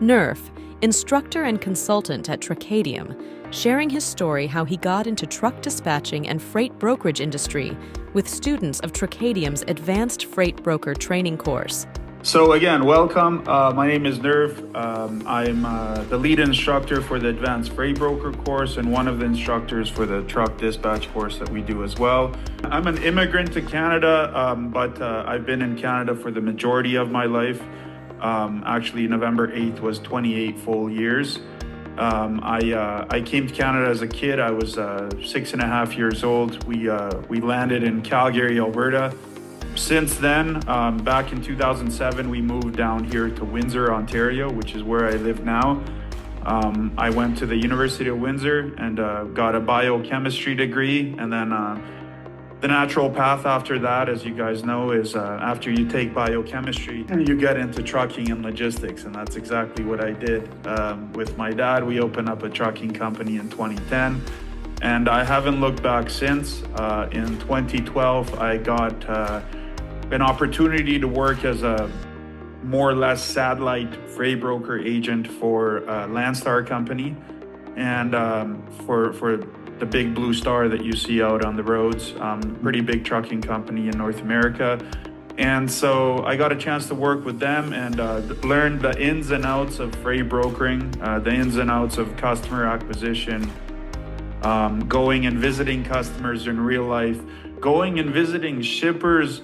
Nurf, instructor and consultant at Truckadium, sharing his story how he got into truck dispatching and freight brokerage industry with students of Truckadium's Advanced Freight Broker Training course. So again, welcome. My name is Nurf. I'm the lead instructor for the Advanced Freight Broker course and one of the instructors for the truck dispatch course that we do as well. I'm an immigrant to Canada, but I've been in Canada for the majority of my life. Actually, November 8th was 28 full years. I came to Canada as a kid. I was 6.5 years old. We landed in Calgary, Alberta. Since then, back in 2007, we moved down here to Windsor, Ontario, which is where I live now. I went to the University of Windsor and got a biochemistry degree. And then the natural path after that, as you guys know, is after you take biochemistry, you get into trucking and logistics. And that's exactly what I did. With my dad, we opened up a trucking company in 2010. And I haven't looked back since. In 2012, I got an opportunity to work as a more or less satellite freight broker agent for Landstar company and for the big blue star that you see out on the roads, pretty big trucking company in North America. And so I got a chance to work with them and learn the ins and outs of freight brokering, the ins and outs of customer acquisition, going and visiting customers in real life, going and visiting shippers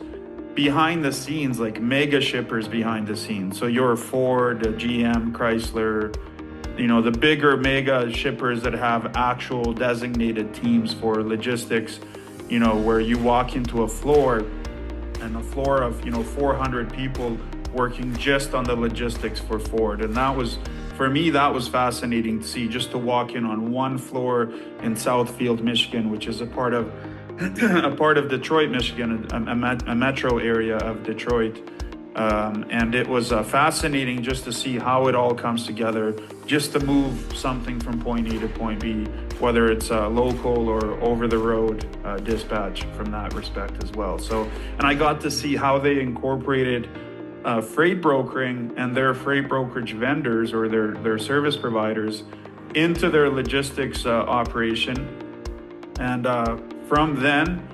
behind the scenes, like mega shippers behind the scenes. So your Ford, GM, Chrysler, the bigger mega shippers that have actual designated teams for logistics, where you walk into a floor and a floor of, 400 people working just on the logistics for Ford. And that was, for me, that was fascinating to see, just to walk in on one floor in Southfield, Michigan, which is a part of Detroit, Michigan, a metro area of Detroit. And it was fascinating just to see how it all comes together, just to move something from point A to point B, whether it's local or over the road dispatch from that respect as well. So, and I got to see how they incorporated freight brokering and their freight brokerage vendors or their service providers into their logistics operation. And from then,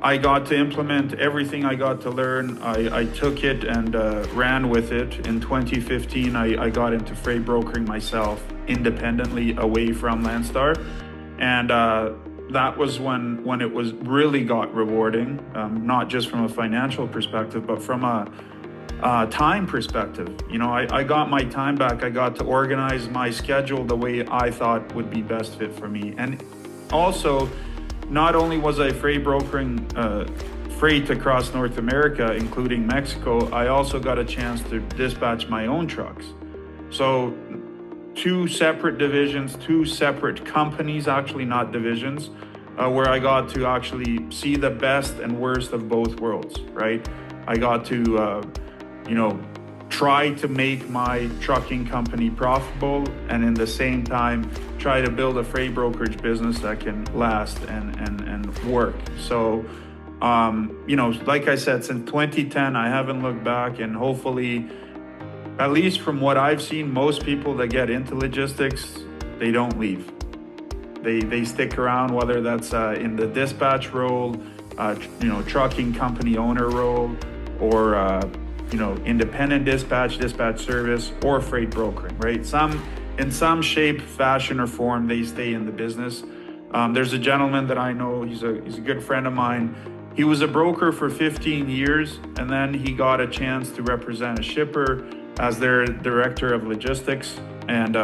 I got to implement everything I got to learn. I took it and ran with it. In 2015, I got into freight brokering myself independently away from Landstar. And that was when it was really got rewarding, not just from a financial perspective, but from a time perspective. I got my time back. I got to organize my schedule the way I thought would be best fit for me. And also, not only was I freight brokering freight across North America, including Mexico, I also got a chance to dispatch my own trucks. So 2 separate divisions, 2 separate companies, actually not divisions, where I got to actually see the best and worst of both worlds, right? I got to, try to make my trucking company profitable and in the same time try to build a freight brokerage business that can last and work. So, like I said, since 2010, I haven't looked back, and hopefully, at least from what I've seen, most people that get into logistics, they don't leave. They stick around, whether that's in the dispatch role, trucking company owner role, or independent dispatch service, or freight brokering, right? In some shape, fashion, or form, they stay in the business. There's a gentleman that I know, he's a good friend of mine. He was a broker for 15 years, and then he got a chance to represent a shipper as their director of logistics, and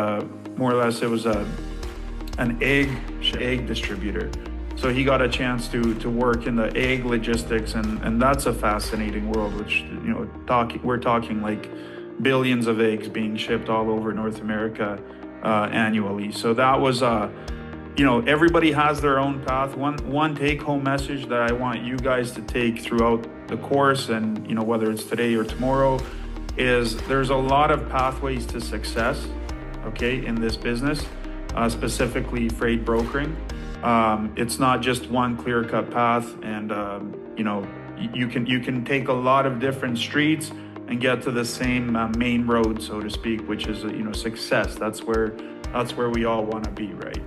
more or less it was an egg distributor. So he got a chance to work in the egg logistics, and that's a fascinating world, which, we're talking like billions of eggs being shipped all over North America annually. So that was, everybody has their own path. One take-home message that I want you guys to take throughout the course, and, whether it's today or tomorrow, is there's a lot of pathways to success, okay, in this business, specifically freight brokering. It's not just one clear-cut path, and you can take a lot of different streets and get to the same main road, so to speak, which is success. That's where we all want to be, right?